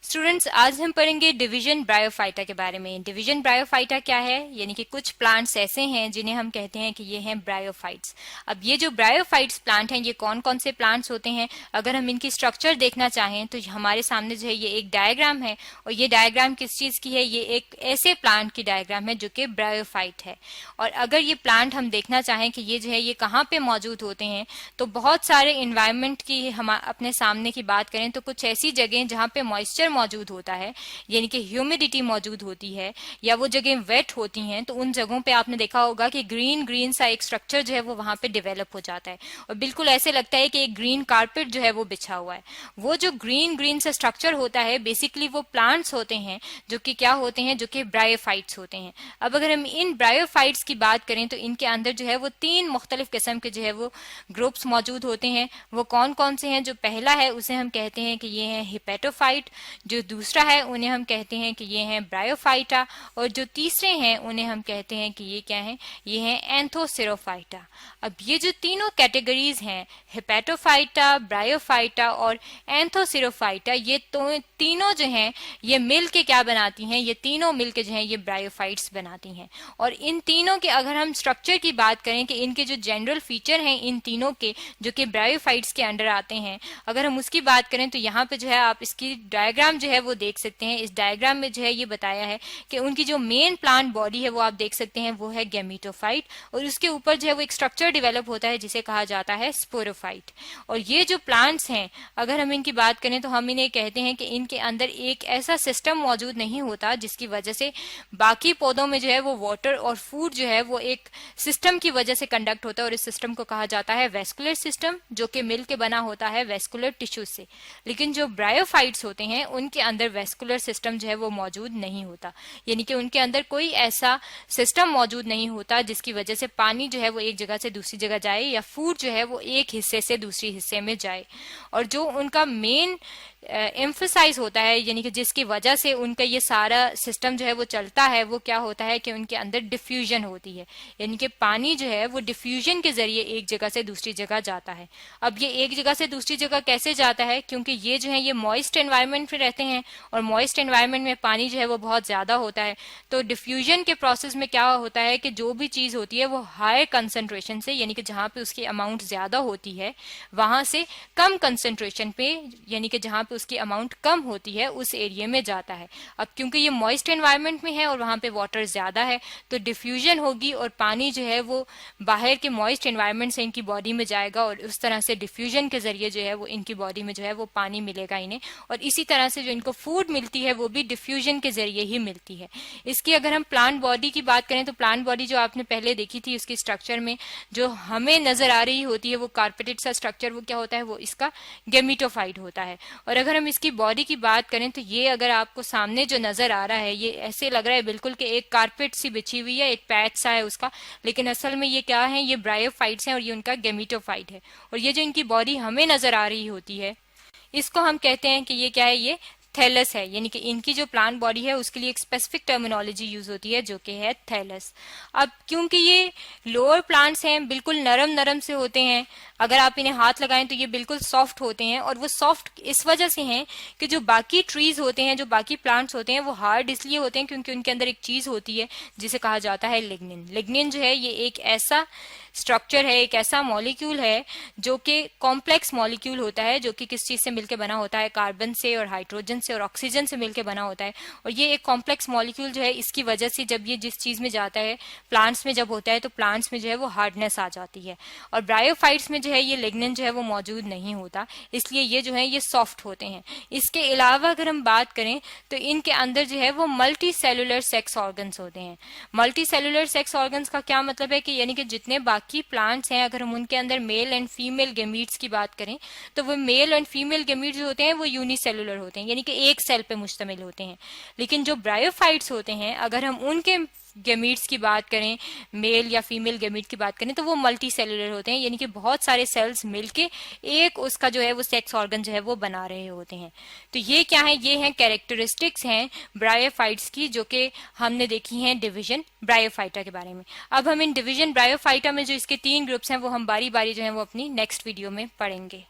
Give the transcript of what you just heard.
Students, आज हम पढ़ेंगे डिवीजन ब्रायोफाइटा के बारे में। डिवीजन ब्रायोफाइटा क्या है? यानी कि कुछ प्लांट्स ऐसे हैं जिन्हें हम कहते हैं कि ये हैं ब्रायोफाइट्स। अब ये जो ब्रायोफाइट्स प्लांट हैं, ये कौन कौन से प्लांट्स होते हैं? अगर हम इनकी स्ट्रक्चर देखना चाहें तो हमारे सामने जो है ये एक डायग्राम है, और ये डायग्राम किस चीज की है? ये एक ऐसे प्लांट की डायग्राम है जो कि ब्रायोफाइट है। और अगर ये प्लांट हम देखना चाहें कि ये जो है ये कहाँ पे मौजूद होते हैं, तो बहुत सारे इन्वायरमेंट की हम अपने सामने की बात करें तो कुछ ऐसी जगह जहाँ पे मॉइस्चर मौजूद होता है, यानी कि ह्यूमिडिटी मौजूद होती है, या वो जगह वेट होती हैं, तो उन जगहों पे आपने देखा होगा कि ग्रीन ग्रीन सा एक स्ट्रक्चर जो है वो वहां पे डेवलप हो जाता है, और बिल्कुल ऐसे लगता है कि एक ग्रीन कारपेट जो है वो बिछा हुआ है। वो जो ग्रीन ग्रीन सा स्ट्रक्चर होता है, बेसिकली वो प्लांट्स होते हैं जो कि क्या होते हैं, जो कि ब्रायोफाइट्स होते हैं। अब अगर हम इन ब्रायोफाइट्स की बात करें तो इनके अंदर जो है वो 3 मुख्तलिफ किस्म के जो है वो ग्रुप्स मौजूद होते हैं। वो कौन कौन से हैं? जो पहला है उसे हम कहते हैं कि ये है हिपेटोफाइट, जो दूसरा है उन्हें हम कहते हैं कि ये हैं ब्रायोफाइटा, और जो तीसरे हैं उन्हें हम कहते हैं कि ये क्या है? ये हैं एंथोसिरोफाइटा। अब ये जो तीनों कैटेगरीज हैं, हिपेटोफाइटा, ब्रायोफाइटा और एंथोसिरोफाइटा, ये तो तीनों जो हैं ये मिल के क्या बनाती हैं? ये तीनों मिल के जो है ये ब्रायोफाइट्स बनाती हैं। और इन तीनों के अगर हम स्ट्रक्चर की बात करें कि इनके जो जनरल फीचर हैं इन तीनों के, जो कि ब्रायोफाइट्स के अंडर आते हैं, अगर हम उसकी बात करें तो यहाँ पे जो है आप इसकी डायग्राम जो है वो देख सकते हैं। इस डायग्राम में जो है ये बताया है कि उनकी जो मेन प्लांट बॉडी है वो आप देख सकते हैं, वो है गैमेटोफाइट, और उसके ऊपर जो है वो एक स्ट्रक्चर डेवलप होता है जिसे कहा जाता है स्पोरोफाइट। और ये जो प्लांट्स हैं, अगर हम इनकी बात करें तो हम इन्हें कहते हैं कि इनके अंदर एक ऐसा सिस्टम मौजूद नहीं होता जिसकी वजह से बाकी पौधों में जो है वो वाटर और फूड जो है वो एक सिस्टम की वजह से कंडक्ट होता है, और इस सिस्टम को कहा जाता है वेस्कुलर सिस्टम, जो कि मिल के बना होता है वेस्कुलर टिश्यू से। लेकिन जो ब्रायोफाइट्स होते हैं उनके अंदर वेस्कुलर सिस्टम जो है वो मौजूद नहीं होता, यानी कि उनके अंदर कोई ऐसा सिस्टम मौजूद नहीं होता जिसकी वजह से पानी जो है वो एक जगह से दूसरी जगह जाए, या फूड जो है वो एक हिस्से से दूसरी हिस्से में जाए। और जो उनका मेन एम्फसाइज होता है, यानी कि जिसकी वजह से उनका ये सारा सिस्टम जो है वो चलता है, वो क्या होता है कि उनके अंदर डिफ्यूजन होती है, यानी कि पानी जो है वो डिफ्यूजन के जरिए एक जगह से दूसरी जगह जाता है। अब ये एक जगह से दूसरी जगह कैसे जाता है? क्योंकि ये जो है ये मॉइस्ट एनवायरनमेंट में रहते हैं, और मॉइस्ट एनवायरनमेंट में पानी जो है वो बहुत ज्यादा होता है। तो डिफ्यूजन के प्रोसेस में क्या होता है कि जो भी चीज होती है वो हायर कंसेंट्रेशन से, यानी कि जहां पे उसकी अमाउंट ज्यादा होती है, वहां से कम कंसेंट्रेशन पे, यानी कि जहां पे उसकी अमाउंट कम होती है, उस एरिया में जाता है। अब क्योंकि ये मॉइस्ट एनवायरनमेंट में है और वहां पे वाटर ज्यादा है, तो डिफ्यूजन होगी और पानी जो है वो बाहर के मॉइस्ट एनवायरनमेंट से इनकी बॉडी में जाएगा, और उस तरह से डिफ्यूजन के जरिए जो है वो इनकी बॉडी में जो है वो पानी मिलेगा इन्हें। और इसी तरह से जो इनको फूड मिलती है वो भी डिफ्यूजन के जरिए ही मिलती है। इसकी अगर हम प्लांट बॉडी की बात करें तो प्लांट बॉडी जो आपने पहले देखी थी, उसकी स्ट्रक्चर में जो हमें नजर आ रही होती है वो कार्पेटेड सा स्ट्रक्चर, वो क्या होता है? वो इसका गैमेटोफाइट होता है। और अगर हम इसकी बॉडी की बात करें तो ये अगर आपको सामने जो नजर आ रहा है, ये ऐसे लग रहा है बिल्कुल कि एक कारपेट सी बिछी हुई है, एक पैच सा है उसका, लेकिन असल में ये क्या है? ये ब्रायोफाइट्स हैं और ये उनका गैमेटोफाइट है। और ये जो इनकी बॉडी हमें नजर आ रही होती है, इसको हम कहते हैं कि ये क्या है? ये थैलस है, यानी कि इनकी जो प्लांट बॉडी है उसके लिए एक स्पेसिफिक टर्मिनोलॉजी यूज होती है जो कि है थैलस। अब क्योंकि ये लोअर प्लांट्स हैं, बिल्कुल नरम नरम से होते हैं, अगर आप इन्हें हाथ लगाएं तो ये बिल्कुल सॉफ्ट होते हैं, और वो सॉफ्ट इस वजह से हैं कि जो बाकी ट्रीज होते हैं, जो बाकी प्लांट्स होते हैं, वो हार्ड इसलिए होते हैं क्योंकि उनके अंदर एक चीज होती है जिसे कहा जाता है लिग्निन। लिग्निन जो है ये एक ऐसा स्ट्रक्चर है, एक ऐसा मॉलिक्यूल है जो कि कॉम्प्लेक्स मॉलिक्यूल होता है, जो कि किस चीज से मिलकर बना होता है? कार्बन से और हाइड्रोजन से और ऑक्सीजन से मिलकर बना होता है। और ये एक कॉम्प्लेक्स मॉलिक्यूल जो है, इसकी वजह से जब ये जिस चीज में जाता है, प्लांट्स में जब होता है, तो प्लांट्स में जो है वो हार्डनेस आ जाती है। और ब्रायोफाइट्स में जो है ये लिग्निन जो है वो मौजूद नहीं होता, इसलिए ये जो है ये सॉफ्ट होते हैं। इसके अलावा अगर हम बात करें तो इनके अंदर जो है वो मल्टी सेलुलर सेक्स ऑर्गन्स होते हैं। मल्टी सेलुलर सेक्स ऑर्गन्स का क्या मतलब है कि यानी कि जितने बाकी प्लांट्स हैं, अगर हम उनके अंदर मेल एंड फीमेल गेमीट्स की बात करें तो वो मेल एंड फीमेल गेमीट्स जो होते हैं वो यूनिसेलुलर होते हैं, यानी कि एक सेल पे मुश्तमिल होते हैं। लेकिन जो ब्रायोफाइट्स होते हैं, अगर हम उनके गेमीट्स की बात करें, मेल या फीमेल गेमीट की बात करें, तो वो मल्टी सेलुलर होते हैं, यानी कि बहुत सारे सेल्स मिलके एक उसका जो है वो सेक्स ऑर्गन जो है वो बना रहे होते हैं। तो ये क्या है? ये हैं कैरेक्टरिस्टिक्स हैं ब्रायोफाइट्स की, जो कि हमने देखी हैं डिवीजन ब्रायोफाइटा के बारे में। अब हम इन डिवीजन ब्रायोफाइटा में जो इसके 3 ग्रुप्स हैं वो हम बारी बारी जो है वो अपनी नेक्स्ट वीडियो में पढ़ेंगे।